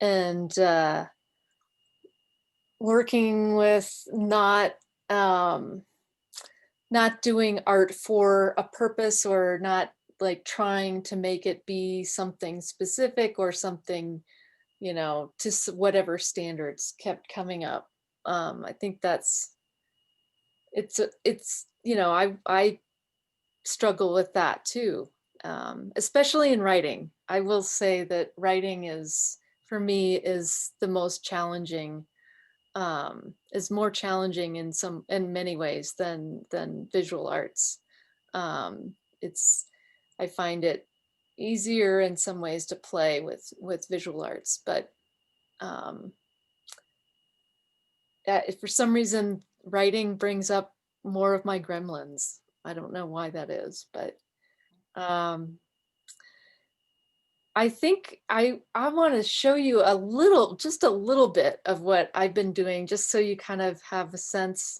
and working with not doing art for a purpose, or not like trying to make it be something specific or something, to whatever standards kept coming up. I think it's I struggle with that too, especially in writing. I will say that writing is, for me, is the most challenging, is more challenging in many ways than visual arts. It's I find it easier in some ways to play with visual arts, but um, for some reason writing brings up more of my gremlins. I don't know why that is, but um, I think I want to show you just a little bit of what I've been doing, just so you kind of have a sense.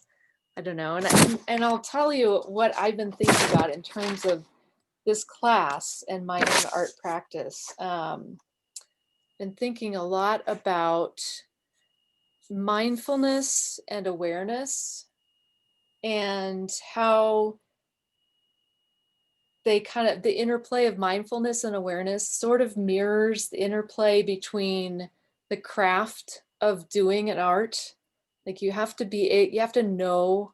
I don't know, and I'll tell you what I've been thinking about in terms of this class and my own art practice. Been thinking a lot about mindfulness and awareness, and how the interplay of mindfulness and awareness sort of mirrors the interplay between the craft of doing an art. Like you have to know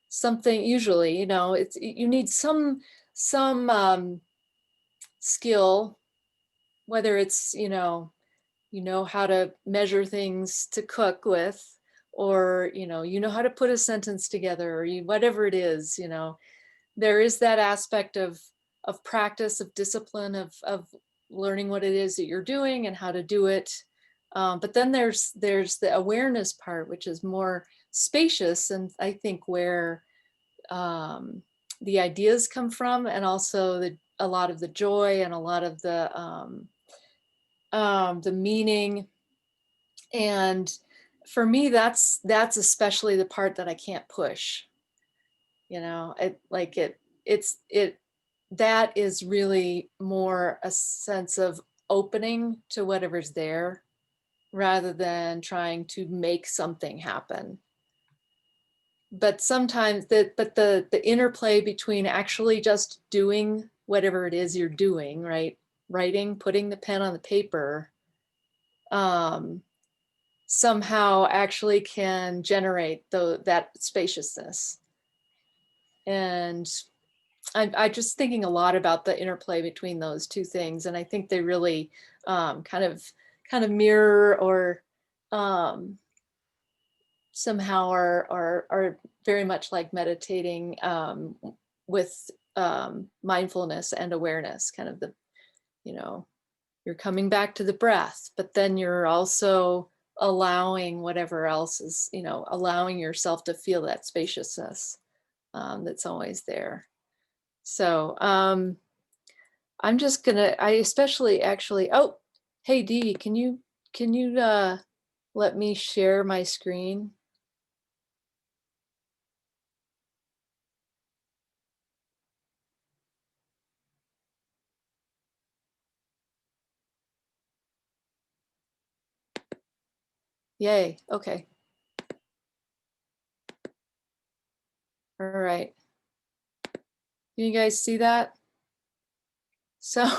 something. Usually, you need some skill, whether it's how to measure things to cook with, or how to put a sentence together, or whatever it is. There is that aspect of practice, of discipline, of learning what it is that you're doing and how to do it. But then there's the awareness part, which is more spacious, and I think where the ideas come from, and also a lot of the joy and a lot of the meaning. And for me, that's especially the part that I can't push. It that is really more a sense of opening to whatever's there, rather than trying to make something happen. But sometimes the interplay between actually just doing whatever it is you're doing, right? Writing, putting the pen on the paper, somehow actually can generate that spaciousness. And I'm just thinking a lot about the interplay between those two things, and I think they really kind of mirror, or somehow are very much like meditating, with mindfulness and awareness. Kind of you're coming back to the breath, but then you're also allowing whatever else is, allowing yourself to feel that spaciousness that's always there. So I'm just gonna, I especially actually, oh, hey Dee, can you let me share my screen? Yay, okay. All right. Can you guys see that? So,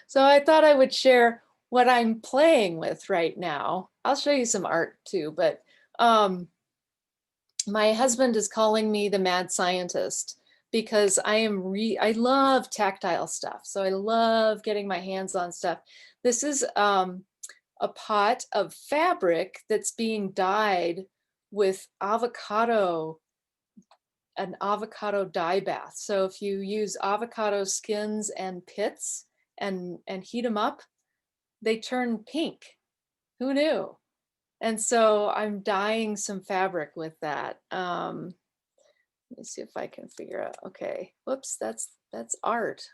so I thought I would share what I'm playing with right now. I'll show you some art too, but my husband is calling me the mad scientist, because I love tactile stuff. So I love getting my hands on stuff. This is a pot of fabric that's being dyed with an avocado dye bath. So if you use avocado skins and pits and heat them up, they turn pink. Who knew? And so I'm dyeing some fabric with that. Let me see if I can figure out. Okay, whoops, that's art.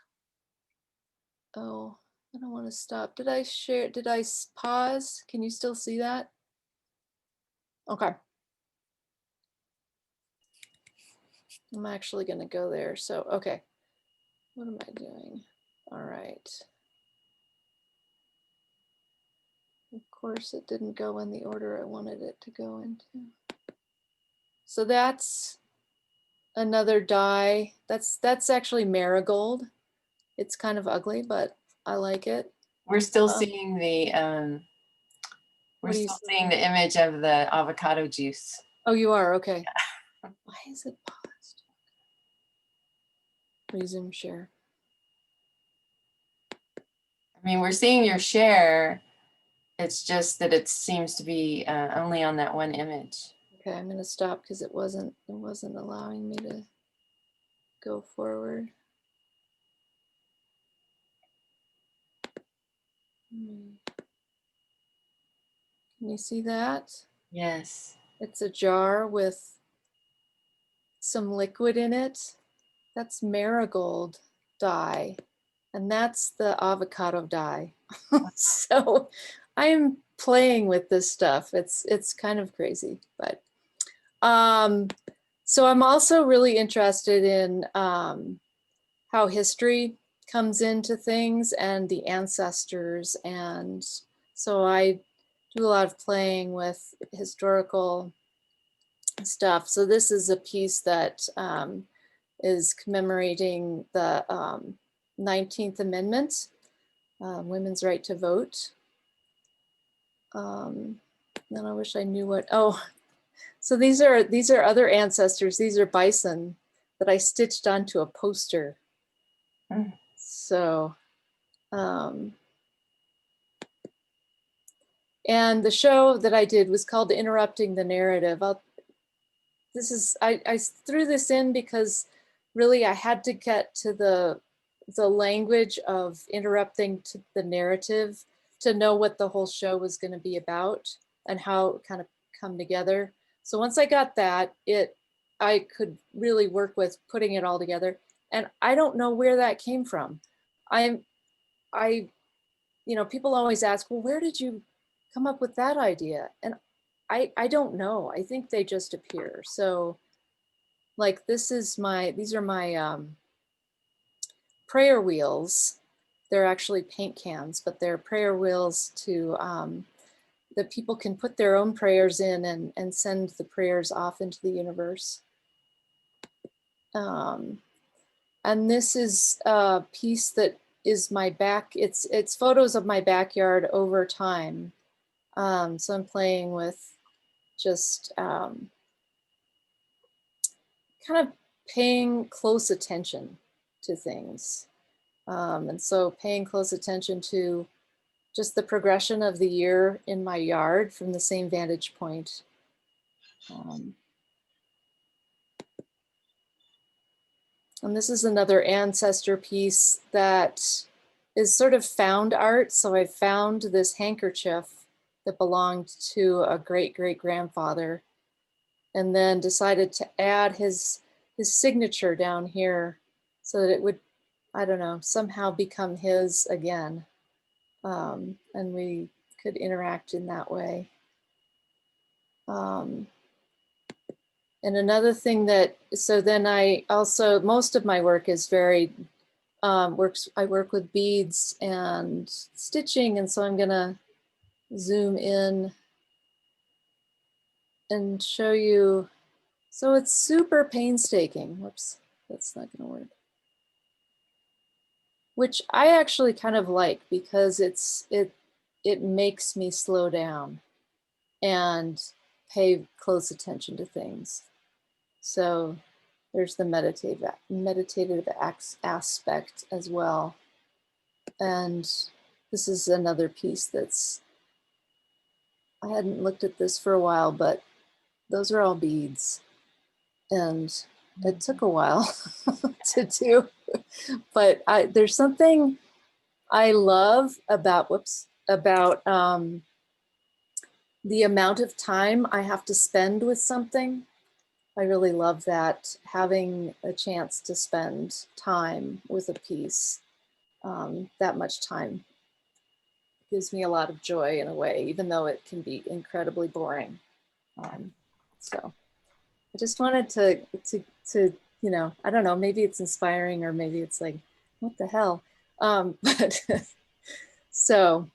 Oh, I don't want to stop. Did I pause? Can you still see that? Okay. I'm actually going to go there. So, okay. What am I doing? All right. Of course, it didn't go in the order I wanted it to go into. So that's another die. That's actually marigold. It's kind of ugly, but I like it. We're still seeing the we're still seeing the image of the avocado juice. Oh, you are? Okay. Why is it paused? Resume share. I mean, we're seeing your share. It's just that it seems to be only on that one image. Okay, I'm gonna stop because it wasn't allowing me to go forward. Can you see that? Yes. It's a jar with some liquid in it. That's marigold dye, and that's the avocado dye. So I'm playing with this stuff. It's kind of crazy, but so I'm also really interested in how history comes into things and the ancestors, and so I do a lot of playing with historical stuff. So this is a piece that is commemorating the 19th Amendment, women's right to vote. Then I wish I knew what, oh, so these are other ancestors. These are bison that I stitched onto a poster. Mm. So, and the show that I did was called Interrupting the Narrative. I threw this in because really I had to get to the language of interrupting to the narrative to know what the whole show was going to be about and how it kind of come together. So once I got that, I could really work with putting it all together. And I don't know where that came from. You know, people always ask, well, where did you come up with that idea? And I don't know. I think they just appear. So like these are my prayer wheels. They're actually paint cans, but they're prayer wheels to that people can put their own prayers in and send the prayers off into the universe. And this is a piece that is my back. It's photos of my backyard over time. So I'm playing with just kind of paying close attention to things. And so paying close attention to just the progression of the year in my yard from the same vantage point. And this is another ancestor piece that is sort of found art. So I found this handkerchief that belonged to a great-great-grandfather and then decided to add his signature down here so that it would, I don't know, somehow become his again. And we could interact in that way. And another thing that, so then I also, most of my work is very, I work with beads and stitching. And so I'm gonna zoom in and show you. So it's super painstaking. Whoops, that's not gonna work. Which I actually kind of like because it makes me slow down and pay close attention to things. So there's the meditative aspect as well. And this is another piece that's, I hadn't looked at this for a while, but those are all beads. And it took a while to do, but there's something I love about, the amount of time I have to spend with something. I really love that, having a chance to spend time with a piece. That much time gives me a lot of joy in a way, even though it can be incredibly boring. So I just wanted to, you know, I don't know, maybe it's inspiring or maybe it's like, what the hell? But so